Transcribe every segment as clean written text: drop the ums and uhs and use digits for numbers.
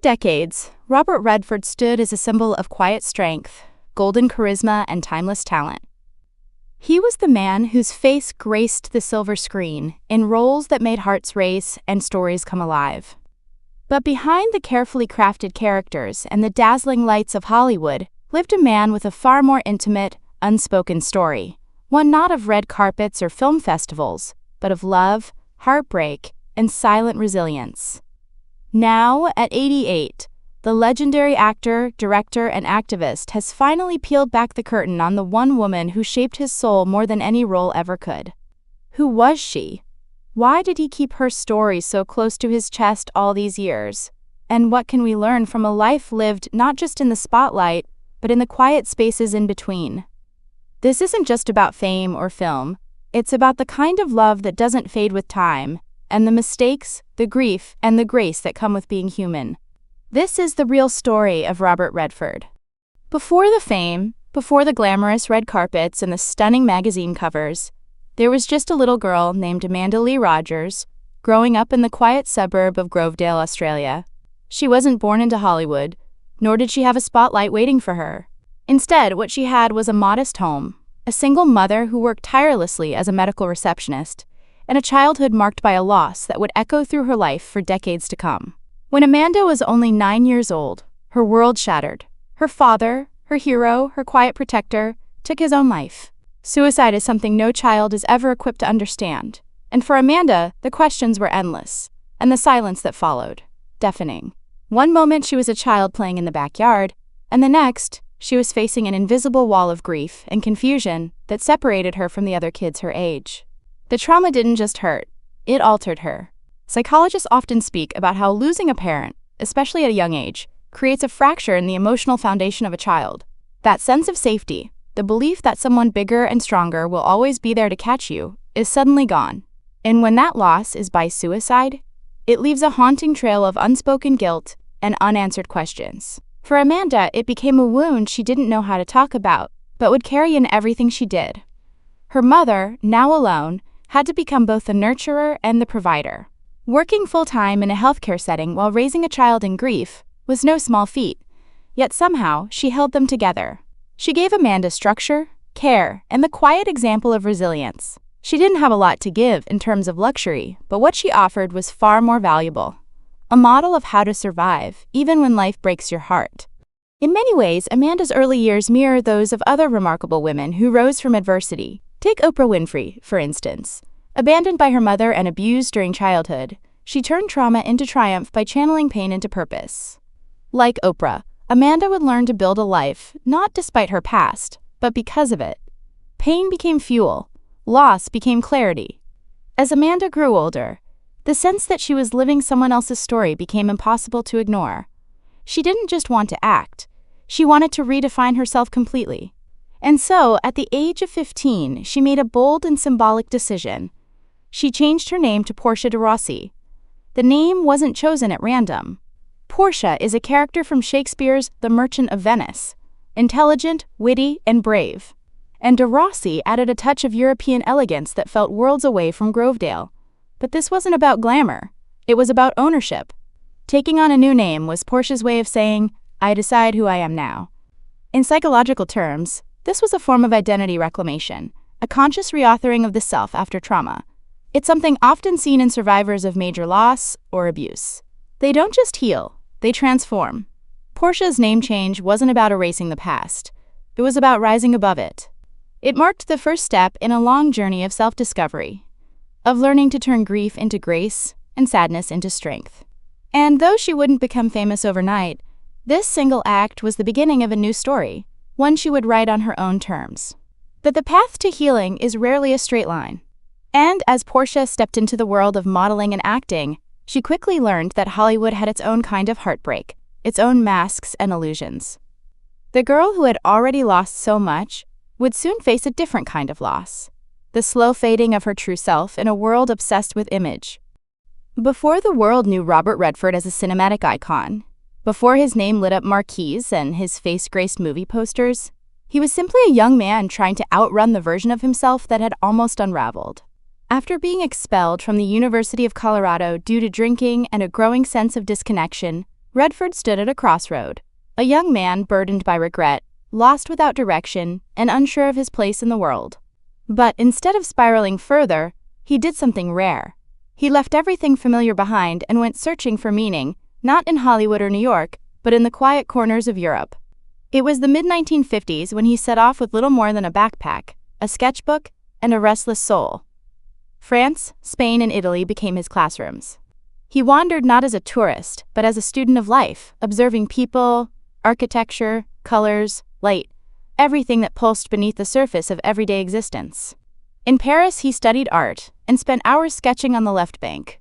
decades, Robert Redford stood as a symbol of quiet strength, golden charisma, and timeless talent. He was the man whose face graced the silver screen in roles that made hearts race and stories come alive. But behind the carefully crafted characters and the dazzling lights of Hollywood lived a man with a far more intimate, unspoken story, one not of red carpets or film festivals, but of love, heartbreak, and silent resilience. Now, at 88, the legendary actor, director, and activist has finally peeled back the curtain on the one woman who shaped his soul more than any role ever could. Who was she? Why did he keep her story so close to his chest all these years? And what can we learn from a life lived not just in the spotlight, but in the quiet spaces in between? This isn't just about fame or film. It's about the kind of love that doesn't fade with time, and the mistakes, the grief, and the grace that come with being human. This is the real story of Robert Redford. Before the fame, before the glamorous red carpets and the stunning magazine covers, there was just a little girl named Amanda Lee Rogers, growing up in the quiet suburb of Grovedale, Australia. She wasn't born into Hollywood, nor did she have a spotlight waiting for her. Instead, what she had was a modest home, a single mother who worked tirelessly as a medical receptionist, and a childhood marked by a loss that would echo through her life for decades to come. When Amanda was only 9 years old, her world shattered. Her father, her hero, her quiet protector, took his own life. Suicide is something no child is ever equipped to understand, and for Amanda, the questions were endless, and the silence that followed, deafening. One moment she was a child playing in the backyard, and the next, she was facing an invisible wall of grief and confusion that separated her from the other kids her age. The trauma didn't just hurt, it altered her. Psychologists often speak about how losing a parent, especially at a young age, creates a fracture in the emotional foundation of a child. That sense of safety, the belief that someone bigger and stronger will always be there to catch you, is suddenly gone. And when that loss is by suicide, it leaves a haunting trail of unspoken guilt and unanswered questions. For Amanda, it became a wound she didn't know how to talk about, but would carry in everything she did. Her mother, now alone, had to become both the nurturer and the provider. Working full-time in a healthcare setting while raising a child in grief was no small feat, yet somehow she held them together. She gave Amanda structure, care, and the quiet example of resilience. She didn't have a lot to give in terms of luxury, but what she offered was far more valuable. A model of how to survive, even when life breaks your heart. In many ways, Amanda's early years mirror those of other remarkable women who rose from adversity. Take Oprah Winfrey, for instance. Abandoned by her mother and abused during childhood, she turned trauma into triumph by channeling pain into purpose. Like Oprah, Amanda would learn to build a life, not despite her past, but because of it. Pain became fuel. Loss became clarity. As Amanda grew older, the sense that she was living someone else's story became impossible to ignore. She didn't just want to act. She wanted to redefine herself completely. And so, at the age of 15, she made a bold and symbolic decision. She changed her name to Portia de Rossi. The name wasn't chosen at random. Portia is a character from Shakespeare's The Merchant of Venice, intelligent, witty, and brave. And de Rossi added a touch of European elegance that felt worlds away from Grovedale. But this wasn't about glamour. It was about ownership. Taking on a new name was Portia's way of saying, I decide who I am now. In psychological terms, this was a form of identity reclamation, a conscious reauthoring of the self after trauma. It's something often seen in survivors of major loss or abuse. They don't just heal, they transform. Portia's name change wasn't about erasing the past. It was about rising above it. It marked the first step in a long journey of self-discovery, of learning to turn grief into grace and sadness into strength. And though she wouldn't become famous overnight, this single act was the beginning of a new story, one she would write on her own terms. But the path to healing is rarely a straight line. And as Portia stepped into the world of modeling and acting, she quickly learned that Hollywood had its own kind of heartbreak, its own masks and illusions. The girl who had already lost so much would soon face a different kind of loss, the slow fading of her true self in a world obsessed with image. Before the world knew Robert Redford as a cinematic icon, before his name lit up marquees and his face graced movie posters, he was simply a young man trying to outrun the version of himself that had almost unraveled. After being expelled from the University of Colorado due to drinking and a growing sense of disconnection, Redford stood at a crossroad, a young man burdened by regret, lost without direction, and unsure of his place in the world. But instead of spiraling further, he did something rare. He left everything familiar behind and went searching for meaning, not in Hollywood or New York, but in the quiet corners of Europe. It was the mid-1950s when he set off with little more than a backpack, a sketchbook, and a restless soul. France, Spain, and Italy became his classrooms. He wandered not as a tourist, but as a student of life, observing people, architecture, colors, light, everything that pulsed beneath the surface of everyday existence. In Paris, he studied art and spent hours sketching on the left bank.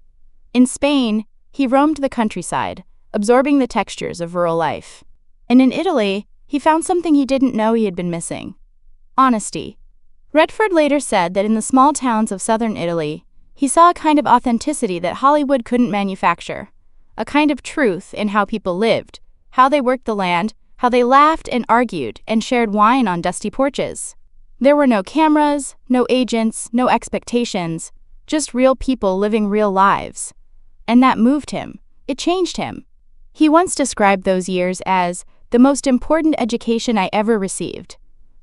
In Spain, he roamed the countryside, absorbing the textures of rural life. And in Italy, he found something he didn't know he had been missing: honesty. Redford later said that in the small towns of southern Italy, he saw a kind of authenticity that Hollywood couldn't manufacture, a kind of truth in how people lived, how they worked the land, how they laughed and argued and shared wine on dusty porches. There were no cameras, no agents, no expectations, just real people living real lives. And that moved him. It changed him. He once described those years as the most important education I ever received,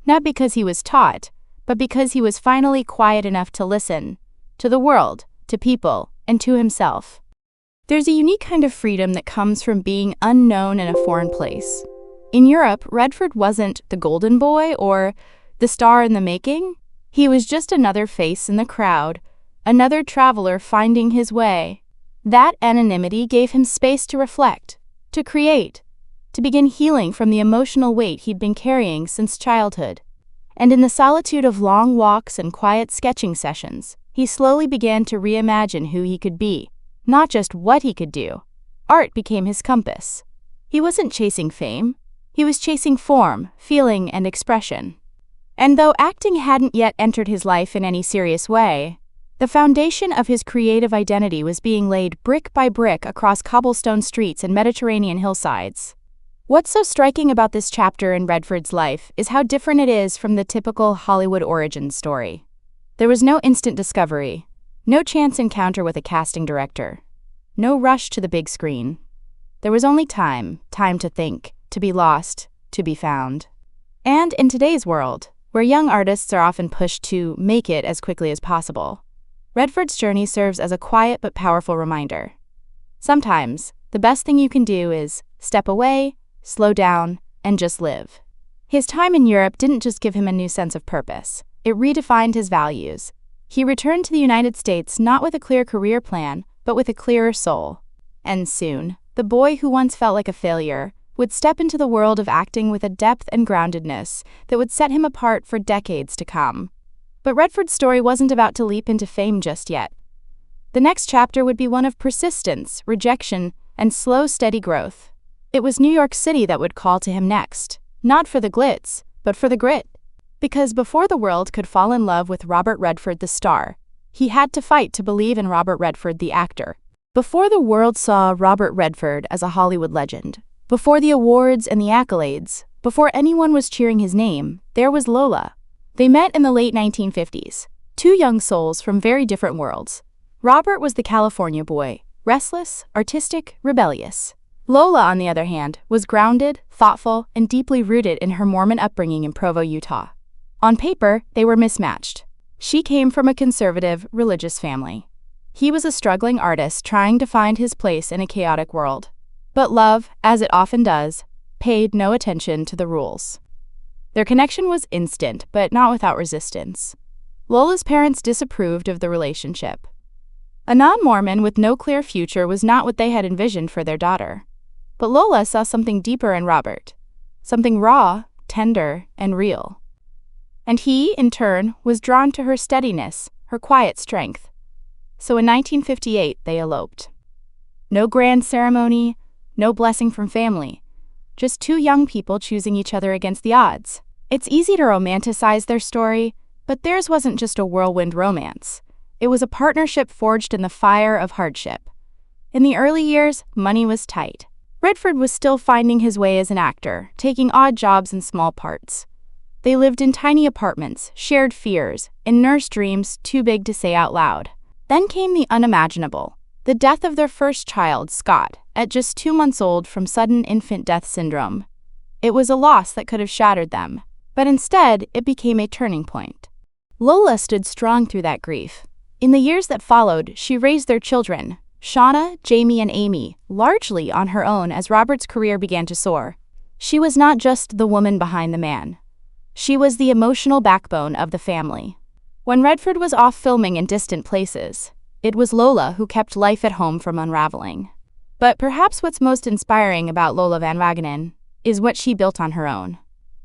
not because he was taught, but because he was finally quiet enough to listen, to the world, to people, and to himself. There's a unique kind of freedom that comes from being unknown in a foreign place. In Europe, Redford wasn't the golden boy or the star in the making. He was just another face in the crowd, another traveler finding his way. That anonymity gave him space to reflect, to create, to begin healing from the emotional weight he'd been carrying since childhood. And in the solitude of long walks and quiet sketching sessions, he slowly began to reimagine who he could be, not just what he could do. Art became his compass. He wasn't chasing fame. He was chasing form, feeling, and expression. And though acting hadn't yet entered his life in any serious way, the foundation of his creative identity was being laid brick by brick across cobblestone streets and Mediterranean hillsides. What's so striking about this chapter in Redford's life is how different it is from the typical Hollywood origin story. There was no instant discovery, no chance encounter with a casting director, no rush to the big screen. There was only time to think, to be lost, to be found. And in today's world, where young artists are often pushed to make it as quickly as possible, Redford's journey serves as a quiet but powerful reminder. Sometimes, the best thing you can do is step away, slow down, and just live. His time in Europe didn't just give him a new sense of purpose. It redefined his values. He returned to the United States not with a clear career plan, but with a clearer soul. And soon, the boy who once felt like a failure would step into the world of acting with a depth and groundedness that would set him apart for decades to come. But Redford's story wasn't about to leap into fame just yet. The next chapter would be one of persistence, rejection, and slow, steady growth. It was New York City that would call to him next, not for the glitz, but for the grit. Because before the world could fall in love with Robert Redford the star, he had to fight to believe in Robert Redford the actor. Before the world saw Robert Redford as a Hollywood legend, before the awards and the accolades, before anyone was cheering his name, there was Lola. They met in the late 1950s, two young souls from very different worlds. Robert was the California boy, restless, artistic, rebellious. Lola, on the other hand, was grounded, thoughtful, and deeply rooted in her Mormon upbringing in Provo, Utah. On paper, they were mismatched. She came from a conservative, religious family. He was a struggling artist trying to find his place in a chaotic world. But love, as it often does, paid no attention to the rules. Their connection was instant, but not without resistance. Lola's parents disapproved of the relationship. A non-Mormon with no clear future was not what they had envisioned for their daughter. But Lola saw something deeper in Robert, something raw, tender, and real. And he, in turn, was drawn to her steadiness, her quiet strength. So in 1958, they eloped. No grand ceremony, no blessing from family, just two young people choosing each other against the odds. It's easy to romanticize their story, but theirs wasn't just a whirlwind romance. It was a partnership forged in the fire of hardship. In the early years, money was tight. Redford was still finding his way as an actor, taking odd jobs in small parts. They lived in tiny apartments, shared fears, and nursed dreams too big to say out loud. Then came the unimaginable, the death of their first child, Scott, at just 2 months old from sudden infant death syndrome. It was a loss that could have shattered them, but instead, it became a turning point. Lola stood strong through that grief. In the years that followed, she raised their children, Shauna, Jamie, and Amy, largely on her own as Robert's career began to soar. She was not just the woman behind the man. She was the emotional backbone of the family. When Redford was off filming in distant places, it was Lola who kept life at home from unraveling. But perhaps what's most inspiring about Lola Van Wagenen is what she built on her own.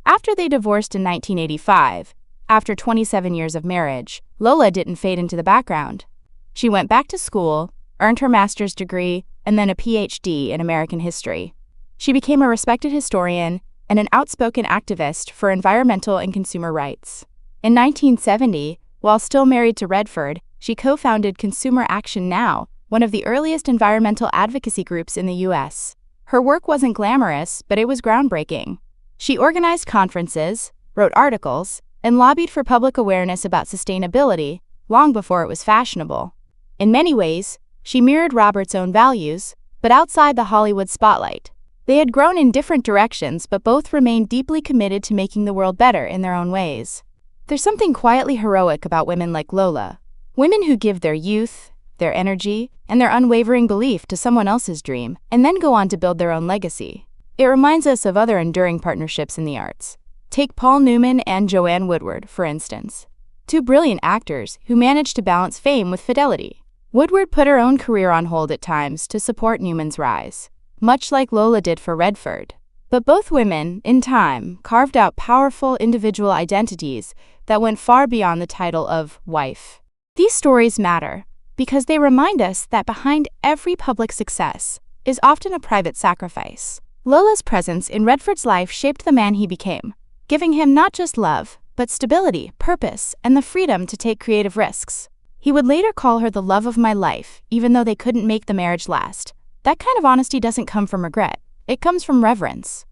After they divorced in 1985, after 27 years of marriage, Lola didn't fade into the background. She went back to school, earned her master's degree, and then a PhD in American history. She became a respected historian and an outspoken activist for environmental and consumer rights. In 1970, while still married to Redford, she co-founded Consumer Action Now, one of the earliest environmental advocacy groups in the U.S. Her work wasn't glamorous, but it was groundbreaking. She organized conferences, wrote articles, and lobbied for public awareness about sustainability long before it was fashionable. In many ways, she mirrored Robert's own values, but outside the Hollywood spotlight. They had grown in different directions, but both remained deeply committed to making the world better in their own ways. There's something quietly heroic about women like Lola, women who give their youth, their energy, and their unwavering belief to someone else's dream, and then go on to build their own legacy. It reminds us of other enduring partnerships in the arts. Take Paul Newman and Joanne Woodward, for instance. Two brilliant actors who managed to balance fame with fidelity. Woodward put her own career on hold at times to support Newman's rise, much like Lola did for Redford. But both women, in time, carved out powerful individual identities that went far beyond the title of wife. These stories matter because they remind us that behind every public success is often a private sacrifice. Lola's presence in Redford's life shaped the man he became, giving him not just love, but stability, purpose, and the freedom to take creative risks. He would later call her the love of my life, even though they couldn't make the marriage last. That kind of honesty doesn't come from regret. It comes from reverence.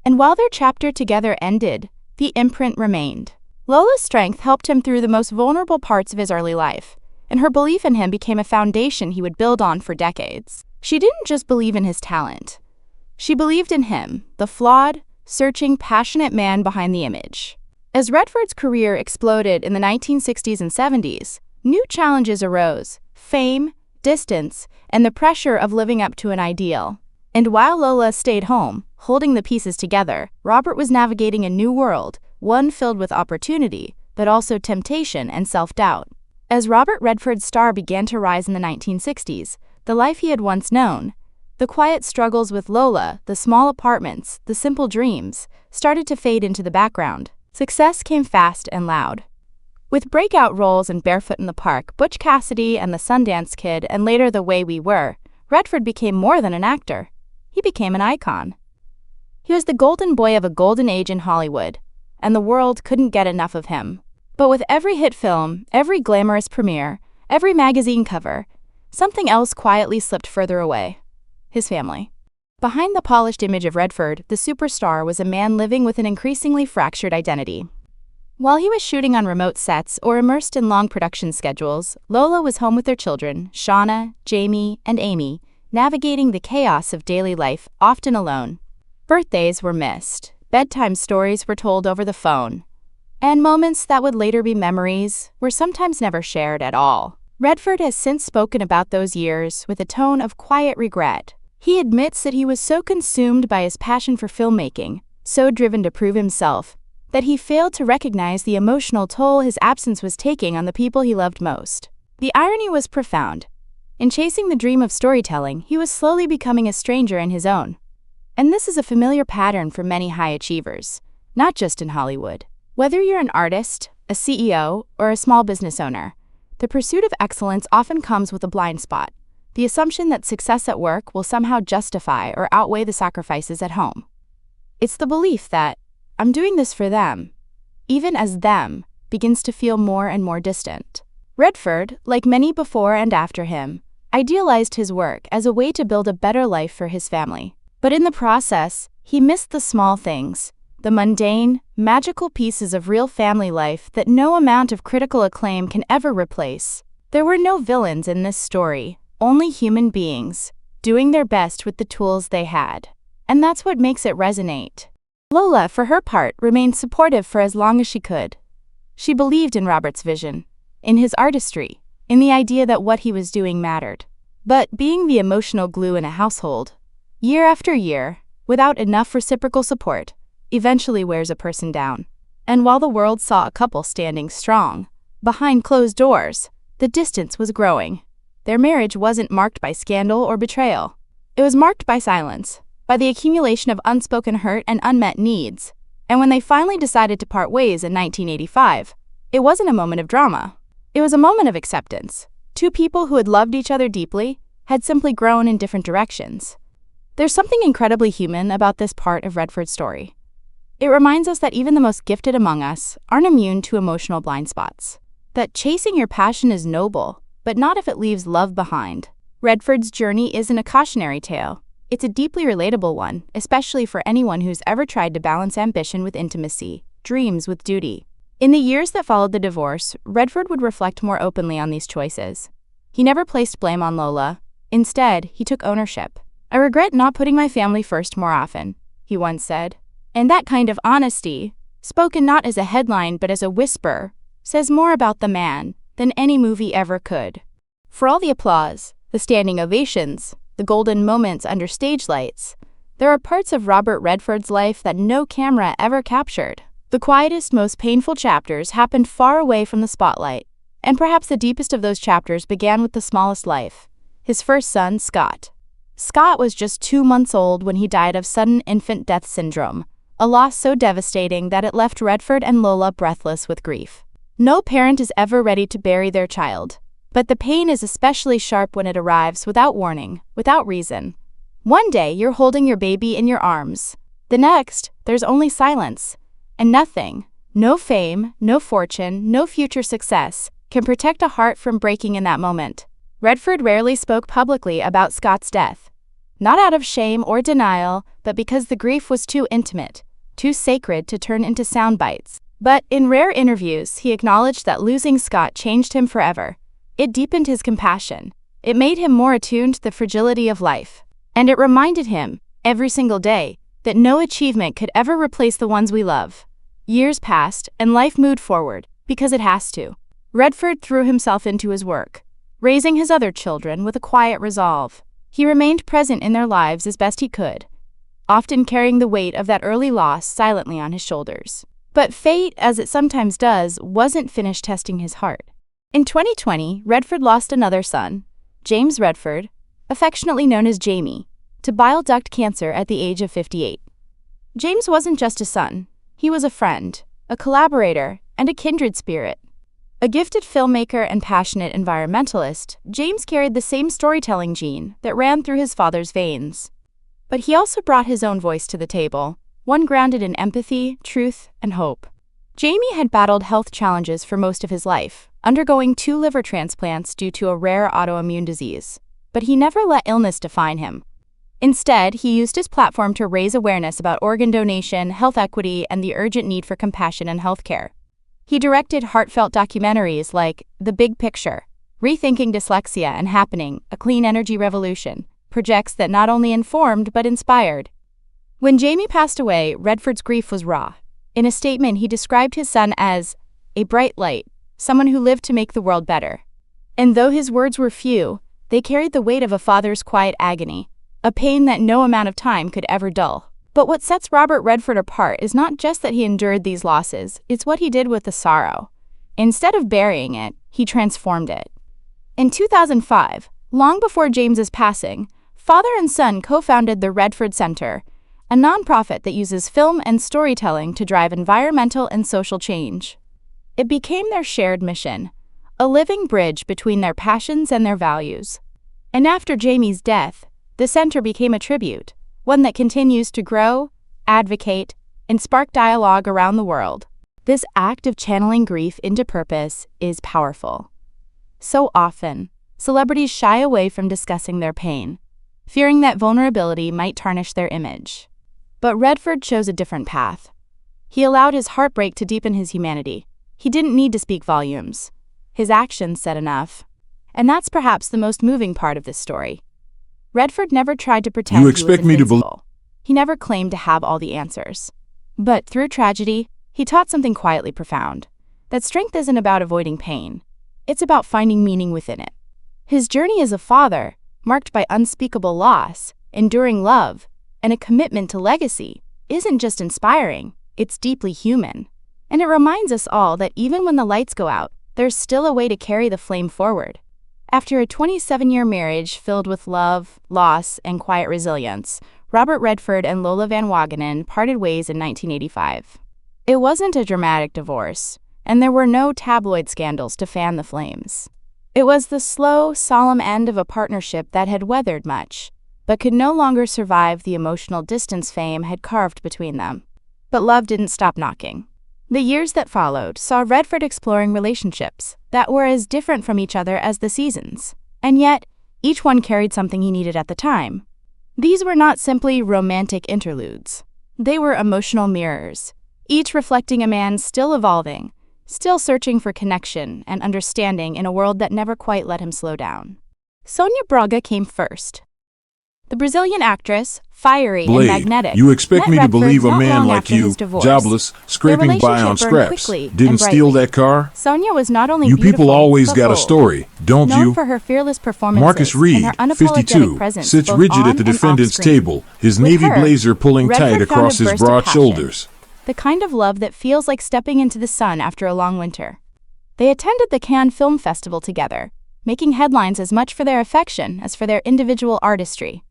And while their chapter together ended, the imprint remained. Lola's strength helped him through the most vulnerable parts of his early life, and her belief in him became a foundation he would build on for decades. She didn't just believe in his talent. She believed in him, the flawed, searching, passionate man behind the image. As Redford's career exploded in the 1960s and 70s, new challenges arose: fame, distance, and the pressure of living up to an ideal. And while Lola stayed home, holding the pieces together, Robert was navigating a new world, one filled with opportunity, but also temptation and self-doubt. As Robert Redford's star began to rise in the 1960s, the life he had once known, the quiet struggles with Lola, the small apartments, the simple dreams, started to fade into the background. Success came fast and loud. With breakout roles in Barefoot in the Park, Butch Cassidy and the Sundance Kid, and later The Way We Were, Redford became more than an actor. He became an icon. He was the golden boy of a golden age in Hollywood, and the world couldn't get enough of him. But with every hit film, every glamorous premiere, every magazine cover, something else quietly slipped further away: his family. Behind the polished image of Redford, the superstar was a man living with an increasingly fractured identity. While he was shooting on remote sets or immersed in long production schedules, Lola was home with their children, Shauna, Jamie, and Amy, navigating the chaos of daily life, often alone. Birthdays were missed, bedtime stories were told over the phone, and moments that would later be memories were sometimes never shared at all. Redford has since spoken about those years with a tone of quiet regret. He admits that he was so consumed by his passion for filmmaking, so driven to prove himself, that he failed to recognize the emotional toll his absence was taking on the people he loved most. The irony was profound. In chasing the dream of storytelling, he was slowly becoming a stranger in his own. And this is a familiar pattern for many high achievers, not just in Hollywood. Whether you're an artist, a CEO, or a small business owner, the pursuit of excellence often comes with a blind spot: the assumption that success at work will somehow justify or outweigh the sacrifices at home. It's the belief that, I'm doing this for them, even as them, begins to feel more and more distant. Redford, like many before and after him, idealized his work as a way to build a better life for his family. But in the process, he missed the small things, the mundane, magical pieces of real family life that no amount of critical acclaim can ever replace. There were no villains in this story, only human beings, doing their best with the tools they had. And that's what makes it resonate. Lola, for her part, remained supportive for as long as she could. She believed in Robert's vision, in his artistry, in the idea that what he was doing mattered. But being the emotional glue in a household, year after year, without enough reciprocal support, eventually wears a person down. And while the world saw a couple standing strong, behind closed doors, the distance was growing. Their marriage wasn't marked by scandal or betrayal. It was marked by silence, by the accumulation of unspoken hurt and unmet needs. And when they finally decided to part ways in 1985, it wasn't a moment of drama. It was a moment of acceptance. Two people who had loved each other deeply had simply grown in different directions. There's something incredibly human about this part of Redford's story. It reminds us that even the most gifted among us aren't immune to emotional blind spots. That chasing your passion is noble, but not if it leaves love behind. Redford's journey isn't a cautionary tale. It's a deeply relatable one, especially for anyone who's ever tried to balance ambition with intimacy, dreams with duty. In the years that followed the divorce, Redford would reflect more openly on these choices. He never placed blame on Lola. Instead, he took ownership. "I regret not putting my family first more often," he once said. And that kind of honesty, spoken not as a headline but as a whisper, says more about the man than any movie ever could. For all the applause, the standing ovations, the golden moments under stage lights, there are parts of Robert Redford's life that no camera ever captured. The quietest, most painful chapters happened far away from the spotlight, and perhaps the deepest of those chapters began with the smallest life, his first son, Scott. Scott was just 2 months old when he died of sudden infant death syndrome, a loss so devastating that it left Redford and Lola breathless with grief. No parent is ever ready to bury their child, but the pain is especially sharp when it arrives without warning, without reason. One day, you're holding your baby in your arms. The next, there's only silence, and nothing, no fame, no fortune, no future success, can protect a heart from breaking in that moment. Redford rarely spoke publicly about Scott's death, not out of shame or denial, but because the grief was too intimate, too sacred to turn into sound bites. But in rare interviews, he acknowledged that losing Scott changed him forever. It deepened his compassion. It made him more attuned to the fragility of life. And it reminded him, every single day, that no achievement could ever replace the ones we love. Years passed, and life moved forward, because it has to. Redford threw himself into his work, raising his other children with a quiet resolve. He remained present in their lives as best he could, often carrying the weight of that early loss silently on his shoulders. But fate, as it sometimes does, wasn't finished testing his heart. In 2020, Redford lost another son, James Redford, affectionately known as Jamie, to bile duct cancer at the age of 58. James wasn't just a son. He was a friend, a collaborator, and a kindred spirit. A gifted filmmaker and passionate environmentalist, James carried the same storytelling gene that ran through his father's veins. But he also brought his own voice to the table, one grounded in empathy, truth, and hope. Jamie had battled health challenges for most of his life, undergoing 2 liver transplants due to a rare autoimmune disease. But he never let illness define him. Instead, he used his platform to raise awareness about organ donation, health equity, and the urgent need for compassion in healthcare. He directed heartfelt documentaries like The Big Picture, Rethinking Dyslexia and Happening, A Clean Energy Revolution, projects that not only informed but inspired. When Jamie passed away, Redford's grief was raw. In a statement, he described his son as a bright light, someone who lived to make the world better. And though his words were few, they carried the weight of a father's quiet agony, a pain that no amount of time could ever dull. But what sets Robert Redford apart is not just that he endured these losses, it's what he did with the sorrow. Instead of burying it, he transformed it. In 2005, long before James's passing, father and son co-founded the Redford Center, a nonprofit that uses film and storytelling to drive environmental and social change. It became their shared mission, a living bridge between their passions and their values. And after Jamie's death, the center became a tribute, one that continues to grow, advocate, and spark dialogue around the world. This act of channeling grief into purpose is powerful. So often, celebrities shy away from discussing their pain, fearing that vulnerability might tarnish their image. But Redford chose a different path. He allowed his heartbreak to deepen his humanity. He didn't need to speak volumes. His actions said enough. And that's perhaps the most moving part of this story. Redford never tried to pretend You he was expect me to believe? invincible. He never claimed to have all the answers. But through tragedy, he taught something quietly profound: that strength isn't about avoiding pain. It's about finding meaning within it. His journey as a father, marked by unspeakable loss, enduring love, and a commitment to legacy, isn't just inspiring, it's deeply human. And it reminds us all that even when the lights go out, there's still a way to carry the flame forward. After a 27-year marriage filled with love, loss, and quiet resilience, Robert Redford and Lola Van Wagenen parted ways in 1985. It wasn't a dramatic divorce, and there were no tabloid scandals to fan the flames. It was the slow, solemn end of a partnership that had weathered much, but could no longer survive the emotional distance fame had carved between them. But love didn't stop knocking. The years that followed saw Redford exploring relationships that were as different from each other as the seasons, and yet each one carried something he needed at the time. These were not simply romantic interludes. They were emotional mirrors, each reflecting a man still evolving, still searching for connection and understanding in a world that never quite let him slow down. Sonia Braga came first. The Brazilian actress, fiery and magnetic, You expect met me to Redford believe a not man long like after you, his divorce. jobless, Their scraping by on relationship burned scraps, quickly didn't and steal brightly. that car? Sonia was not only You beautiful, people always but got a bold. story, don't Known you? for her fearless performances Marcus and Reed, her unapologetic 52, presence sits both rigid on at the and defendant's off-screen. table, his With navy her, blazer pulling Redford tight found across a his burst of broad passion, shoulders. the kind of love that feels like stepping into the sun after a long winter. They attended the Cannes Film Festival together, making headlines as much for their affection as for their individual artistry.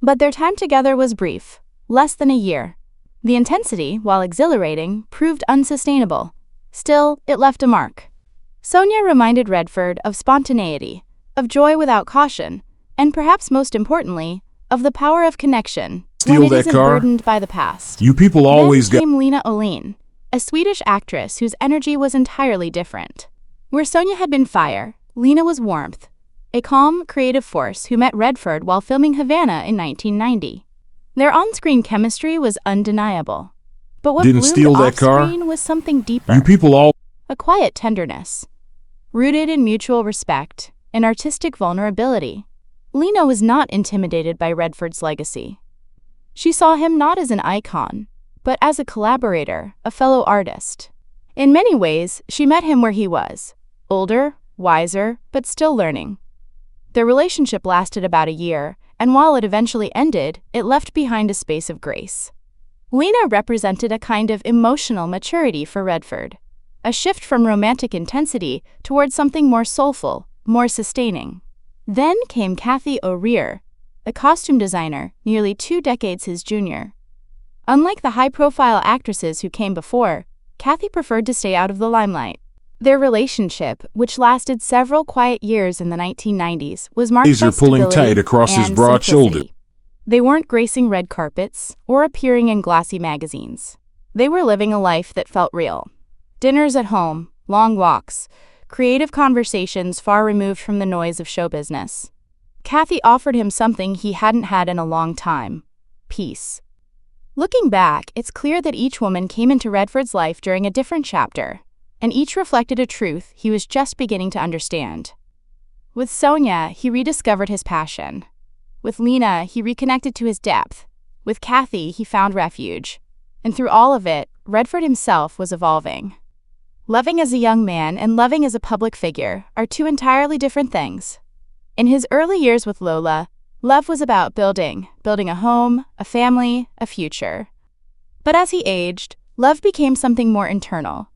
But their time together was brief, less than a year. The intensity, while exhilarating, proved unsustainable. Still, it left a mark. Sonia reminded Redford of spontaneity, of joy without caution, and perhaps most importantly, of the power of connection when Steal it that isn't car? burdened by the past. You people always Then got... came Lena Olin, a Swedish actress whose energy was entirely different. Where Sonia had been fire, Lena was warmth, a calm, creative force who met Redford while filming Havana in 1990. Their on-screen chemistry was undeniable. But what Didn't bloomed steal that car? off-screen was something deeper. You people all... A quiet tenderness, rooted in mutual respect and artistic vulnerability. Lena was not intimidated by Redford's legacy. She saw him not as an icon, but as a collaborator, a fellow artist. In many ways, she met him where he was, older, wiser, but still learning. Their relationship lasted about a year, and while it eventually ended, it left behind a space of grace. Lena represented a kind of emotional maturity for Redford, a shift from romantic intensity towards something more soulful, more sustaining. Then came Cathy O'Rear, a costume designer nearly 2 decades his junior. Unlike the high-profile actresses who came before, Cathy preferred to stay out of the limelight. Their relationship, which lasted several quiet years in the 1990s, was marked by Blazer pulling stability tight across his and broad simplicity. shoulder. They weren't gracing red carpets or appearing in glossy magazines. They were living a life that felt real. Dinners at home, long walks, creative conversations far removed from the noise of show business. Cathy offered him something he hadn't had in a long time: peace. Looking back, it's clear that each woman came into Redford's life during a different chapter, and each reflected a truth he was just beginning to understand. With Sonia, he rediscovered his passion. With Lena, he reconnected to his depth. With Cathy, he found refuge. And through all of it, Redford himself was evolving. Loving as a young man and loving as a public figure are 2 entirely different things. In his early years with Lola, love was about building a home, a family, a future. But as he aged, love became something more internal.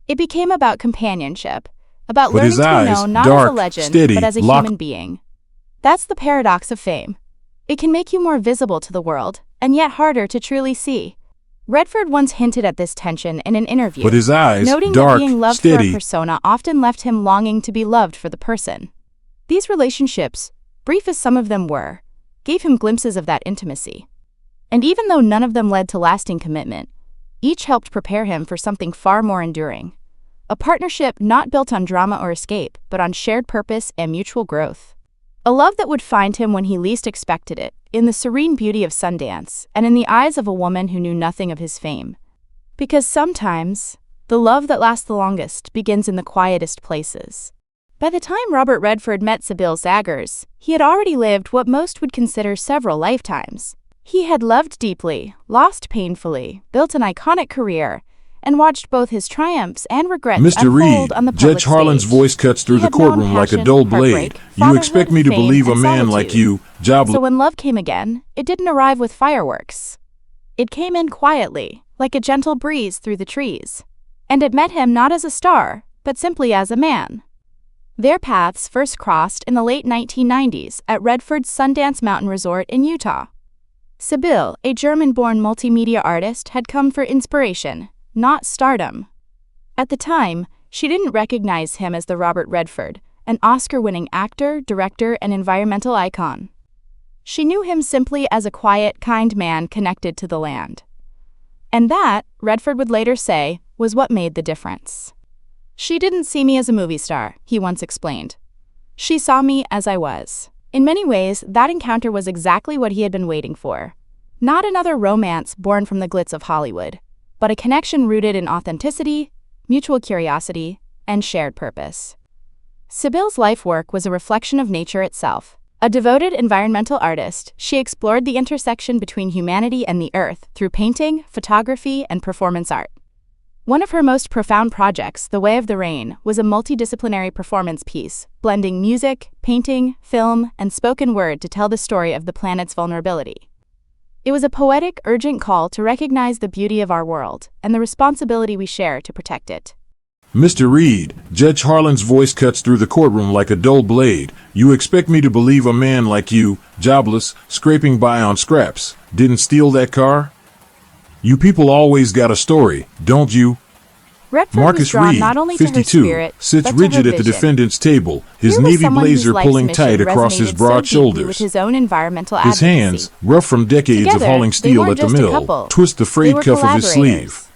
It became about companionship, about But learning his to be eyes, known not dark, as a legend, steady, but as a locked. human being. That's the paradox of fame. It can make you more visible to the world, and yet harder to truly see. Redford once hinted at this tension in an interview, But his eyes, noting dark, that being loved for steady. a persona often left him longing to be loved for the person. These relationships, brief as some of them were, gave him glimpses of that intimacy. And even though none of them led to lasting commitment, each helped prepare him for something far more enduring. A partnership not built on drama or escape, but on shared purpose and mutual growth. A love that would find him when he least expected it, in the serene beauty of Sundance, and in the eyes of a woman who knew nothing of his fame. Because sometimes, the love that lasts the longest begins in the quietest places. By the time Robert Redford met Sybil Zaggers, he had already lived what most would consider several lifetimes. He had loved deeply, lost painfully, built an iconic career, and watched both his triumphs and regrets Mr. unfold Reed, on the public Judge Harlan's stage. voice cuts through He the had known courtroom like a passion, dull blade. heartbreak, You expect me to fatherhood, believe a fame, man and like solitude. you, jobless. So when love came again, it didn't arrive with fireworks. It came in quietly, like a gentle breeze through the trees. And it met him not as a star, but simply as a man. Their paths first crossed in the late 1990s at Redford's Sundance Mountain Resort in Utah. Sybil, a German-born multimedia artist, had come for inspiration, not stardom. At the time, she didn't recognize him as the Robert Redford, an Oscar-winning actor, director, and environmental icon. She knew him simply as a quiet, kind man connected to the land. And that, Redford would later say, was what made the difference. She didn't see me as a movie star, he once explained. She saw me as I was. In many ways, that encounter was exactly what he had been waiting for. Not another romance born from the glitz of Hollywood, but a connection rooted in authenticity, mutual curiosity, and shared purpose. Sybil's life work was a reflection of nature itself. A devoted environmental artist, she explored the intersection between humanity and the earth through painting, photography, and performance art. One of her most profound projects, The Way of the Rain, was a multidisciplinary performance piece, blending music, painting, film, and spoken word to tell the story of the planet's vulnerability. It was a poetic, urgent call to recognize the beauty of our world and the responsibility we share to protect it. Mr. Reed, Judge Harlan's voice cuts through the courtroom like a dull blade. You expect me to believe a man like you, jobless, scraping by on scraps, didn't steal that car? You people always got a story, don't you? Redford was Marcus drawn Reed, not only to her 52, spirit, sits but to rigid her at the vision. defendant's table, his Here was navy someone whose blazer life's pulling mission tight across his resonated broad so deeply with shoulders. his own environmental His advocacy. hands, rough from decades of Together, hauling they steel weren't at the just a mill, couple. twist the They frayed were cuff of his collaborators. sleeve.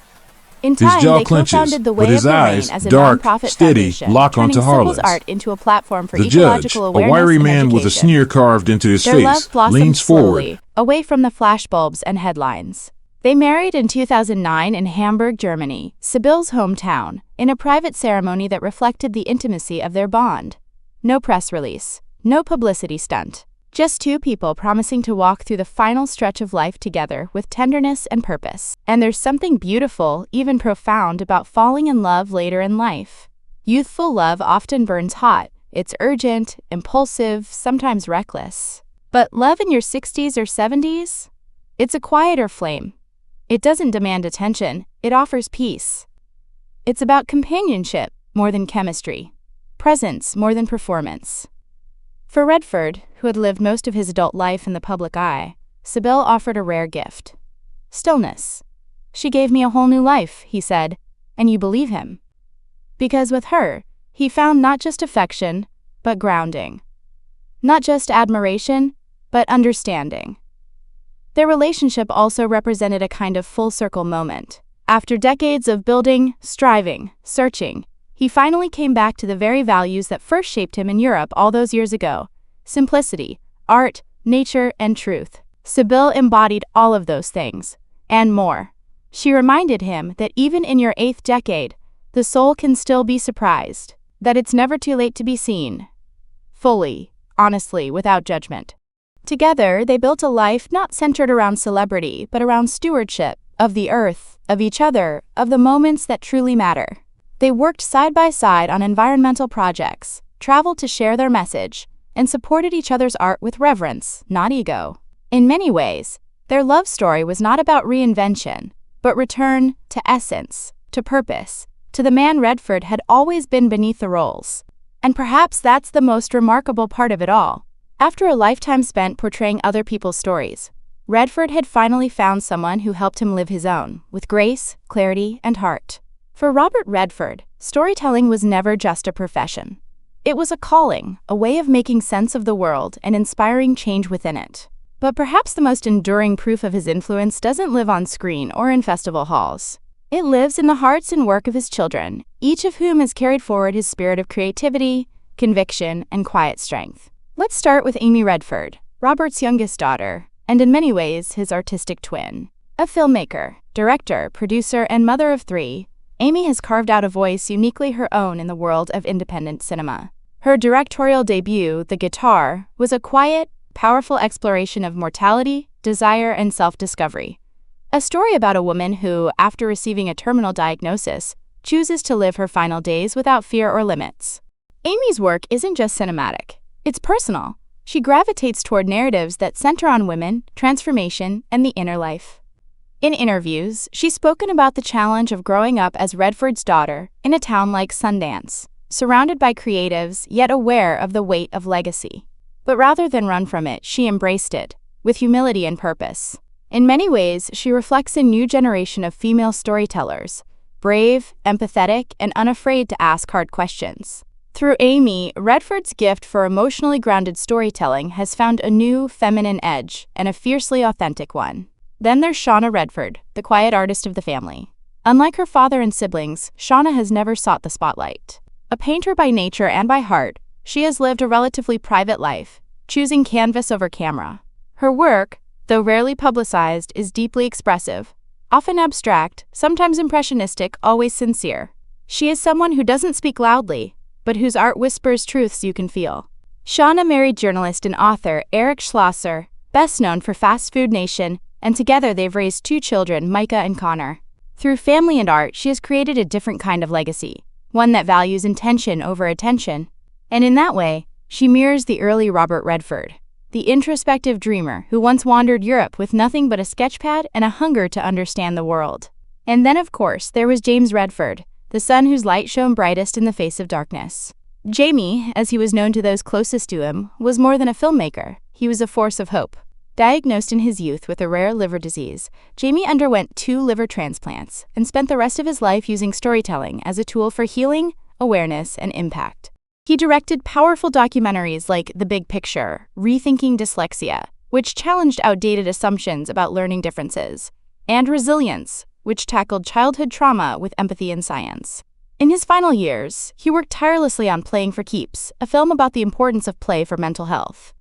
In His time, jaw they clenches, co-founded The but Way his of the Rain eyes, as a dark, nonprofit steady, foundation, lock turning onto Sybil's Harlan's. art into a platform for The judge, ecological a awareness wiry and man with a education. sneer carved into his Their love face, blossomed leans slowly, forward. away from the flashbulbs and headlines. They married in 2009 in Hamburg, Germany, Sybil's hometown, in a private ceremony that reflected the intimacy of their bond. No press release, no publicity stunt. Just two people promising to walk through the final stretch of life together with tenderness and purpose. And there's something beautiful, even profound, about falling in love later in life. Youthful love often burns hot. It's urgent, impulsive, sometimes reckless. But love in your 60s or 70s? It's a quieter flame. It doesn't demand attention, it offers peace. It's about companionship more than chemistry, presence more than performance. For Redford, who had lived most of his adult life in the public eye, Sybil offered a rare gift. Stillness. She gave me a whole new life, he said, and you believe him. Because with her, he found not just affection, but grounding. Not just admiration, but understanding. Their relationship also represented a kind of full-circle moment. After decades of building, striving, searching, he finally came back to the very values that first shaped him in Europe all those years ago: simplicity, art, nature, and truth. Sybil embodied all of those things, and more. She reminded him that even in your 8th decade, the soul can still be surprised, that it's never too late to be seen. Fully, honestly, without judgment. Together, they built a life not centered around celebrity, but around stewardship, of the earth, of each other, of the moments that truly matter. They worked side by side on environmental projects, traveled to share their message, and supported each other's art with reverence, not ego. In many ways, their love story was not about reinvention, but return to essence, to purpose, to the man Redford had always been beneath the roles. And perhaps that's the most remarkable part of it all. After a lifetime spent portraying other people's stories, Redford had finally found someone who helped him live his own, with grace, clarity, and heart. For Robert Redford, storytelling was never just a profession. It was a calling, a way of making sense of the world and inspiring change within it. But perhaps the most enduring proof of his influence doesn't live on screen or in festival halls. It lives in the hearts and work of his children, each of whom has carried forward his spirit of creativity, conviction, and quiet strength. Let's start with Amy Redford, Robert's youngest daughter, and in many ways his artistic twin. A filmmaker, director, producer, and mother of 3, Amy has carved out a voice uniquely her own in the world of independent cinema. Her directorial debut, The Guitar, was a quiet, powerful exploration of mortality, desire, and self-discovery. A story about a woman who, after receiving a terminal diagnosis, chooses to live her final days without fear or limits. Amy's work isn't just cinematic, it's personal. She gravitates toward narratives that center on women, transformation, and the inner life. In interviews, she's spoken about the challenge of growing up as Redford's daughter in a town like Sundance, surrounded by creatives yet aware of the weight of legacy. But rather than run from it, she embraced it, with humility and purpose. In many ways, she reflects a new generation of female storytellers, brave, empathetic, and unafraid to ask hard questions. Through Amy, Redford's gift for emotionally grounded storytelling has found a new, feminine edge, and a fiercely authentic one. Then there's Shauna Redford, the quiet artist of the family. Unlike her father and siblings, Shauna has never sought the spotlight. A painter by nature and by heart, she has lived a relatively private life, choosing canvas over camera. Her work, though rarely publicized, is deeply expressive, often abstract, sometimes impressionistic, always sincere. She is someone who doesn't speak loudly, but whose art whispers truths you can feel. Shauna married journalist and author Eric Schlosser, best known for Fast Food Nation, and together they've raised 2 children, Micah and Connor. Through family and art, she has created a different kind of legacy, one that values intention over attention. And in that way, she mirrors the early Robert Redford, the introspective dreamer who once wandered Europe with nothing but a sketchpad and a hunger to understand the world. And then, of course, there was James Redford, the son whose light shone brightest in the face of darkness. Jamie, as he was known to those closest to him, was more than a filmmaker. He was a force of hope. Diagnosed in his youth with a rare liver disease, Jamie underwent 2 liver transplants and spent the rest of his life using storytelling as a tool for healing, awareness, and impact. He directed powerful documentaries like The Big Picture, Rethinking Dyslexia, which challenged outdated assumptions about learning differences, and Resilience, which tackled childhood trauma with empathy and science. In his final years, he worked tirelessly on Playing for Keeps, a film about the importance of play for mental health.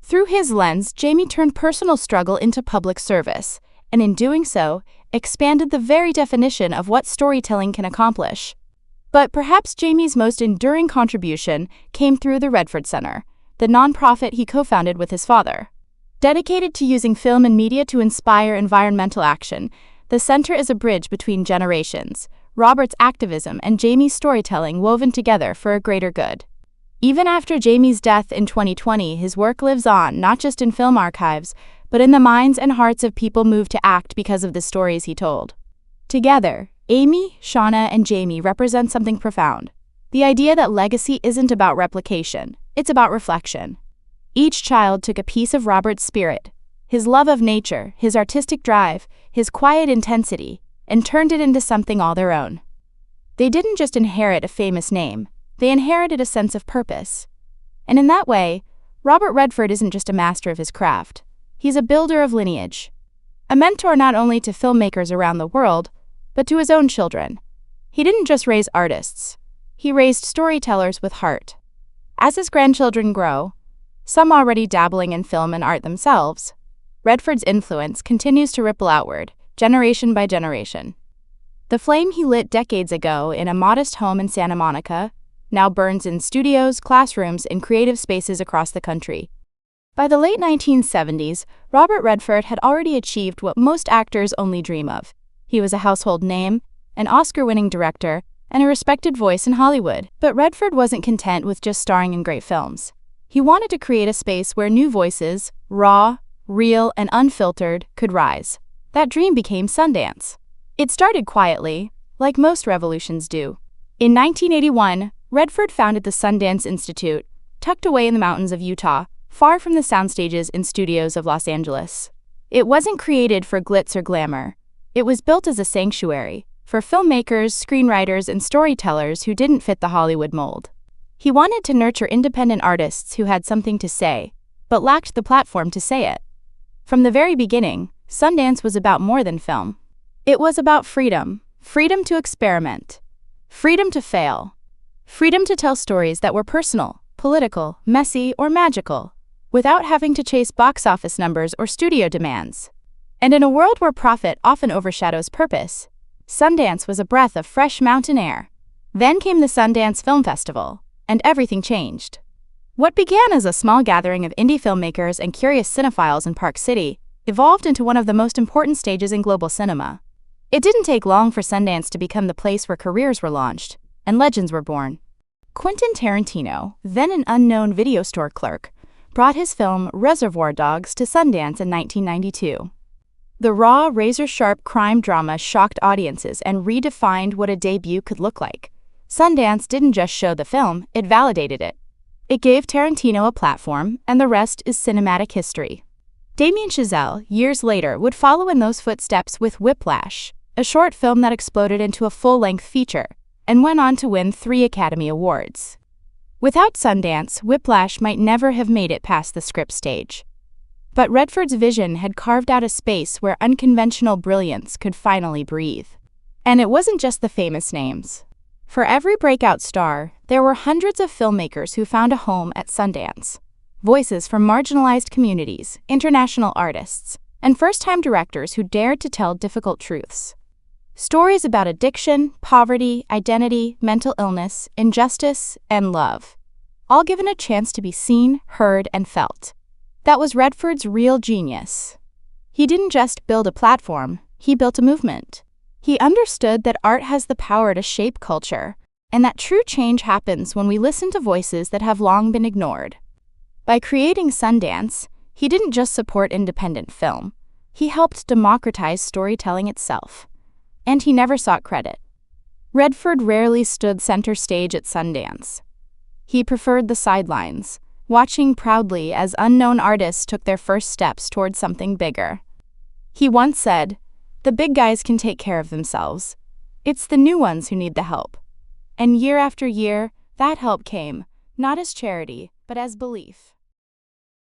Through his lens, Jamie turned personal struggle into public service, and in doing so, expanded the very definition of what storytelling can accomplish. But perhaps Jamie's most enduring contribution came through the Redford Center, the nonprofit he co-founded with his father. Dedicated to using film and media to inspire environmental action, the center is a bridge between generations, Robert's activism and Jamie's storytelling woven together for a greater good. Even after Jamie's death in 2020, his work lives on, not just in film archives, but in the minds and hearts of people moved to act because of the stories he told. Together, Amy, Shauna, and Jamie represent something profound. The idea that legacy isn't about replication, it's about reflection. Each child took a piece of Robert's spirit, his love of nature, his artistic drive, his quiet intensity, and turned it into something all their own. They didn't just inherit a famous name, they inherited a sense of purpose. And in that way, Robert Redford isn't just a master of his craft, he's a builder of lineage. A mentor not only to filmmakers around the world, but to his own children. He didn't just raise artists, he raised storytellers with heart. As his grandchildren grow, some already dabbling in film and art themselves, Redford's influence continues to ripple outward, generation by generation. The flame he lit decades ago in a modest home in Santa Monica now burns in studios, classrooms, and creative spaces across the country. By the late 1970s, Robert Redford had already achieved what most actors only dream of. He was a household name, an Oscar-winning director, and a respected voice in Hollywood. But Redford wasn't content with just starring in great films. He wanted to create a space where new voices, raw, real, and unfiltered, could rise. That dream became Sundance. It started quietly, like most revolutions do. In 1981, Redford founded the Sundance Institute, tucked away in the mountains of Utah, far from the soundstages and studios of Los Angeles. It wasn't created for glitz or glamour. It was built as a sanctuary for filmmakers, screenwriters, and storytellers who didn't fit the Hollywood mold. He wanted to nurture independent artists who had something to say, but lacked the platform to say it. From the very beginning, Sundance was about more than film. It was about freedom, freedom to experiment, freedom to fail, freedom to tell stories that were personal, political, messy, or magical, without having to chase box office numbers or studio demands. And in a world where profit often overshadows purpose, Sundance was a breath of fresh mountain air. Then came the Sundance Film Festival, and everything changed. What began as a small gathering of indie filmmakers and curious cinephiles in Park City evolved into one of the most important stages in global cinema. It didn't take long for Sundance to become the place where careers were launched and legends were born. Quentin Tarantino, then an unknown video store clerk, brought his film Reservoir Dogs to Sundance in 1992. The raw, razor-sharp crime drama shocked audiences and redefined what a debut could look like. Sundance didn't just show the film, it validated it. It gave Tarantino a platform, and the rest is cinematic history. Damien Chazelle, years later, would follow in those footsteps with Whiplash, a short film that exploded into a full-length feature, and went on to win 3 Academy Awards. Without Sundance, Whiplash might never have made it past the script stage. But Redford's vision had carved out a space where unconventional brilliance could finally breathe. And it wasn't just the famous names. For every breakout star, there were hundreds of filmmakers who found a home at Sundance. Voices from marginalized communities, international artists, and first-time directors who dared to tell difficult truths. Stories about addiction, poverty, identity, mental illness, injustice, and love. All given a chance to be seen, heard, and felt. That was Redford's real genius. He didn't just build a platform, he built a movement. He understood that art has the power to shape culture, and that true change happens when we listen to voices that have long been ignored. By creating Sundance, he didn't just support independent film, he helped democratize storytelling itself. And he never sought credit. Redford rarely stood center stage at Sundance. He preferred the sidelines, watching proudly as unknown artists took their first steps toward something bigger. He once said, "The big guys can take care of themselves. It's the new ones who need the help." And year after year, that help came, not as charity, but as belief.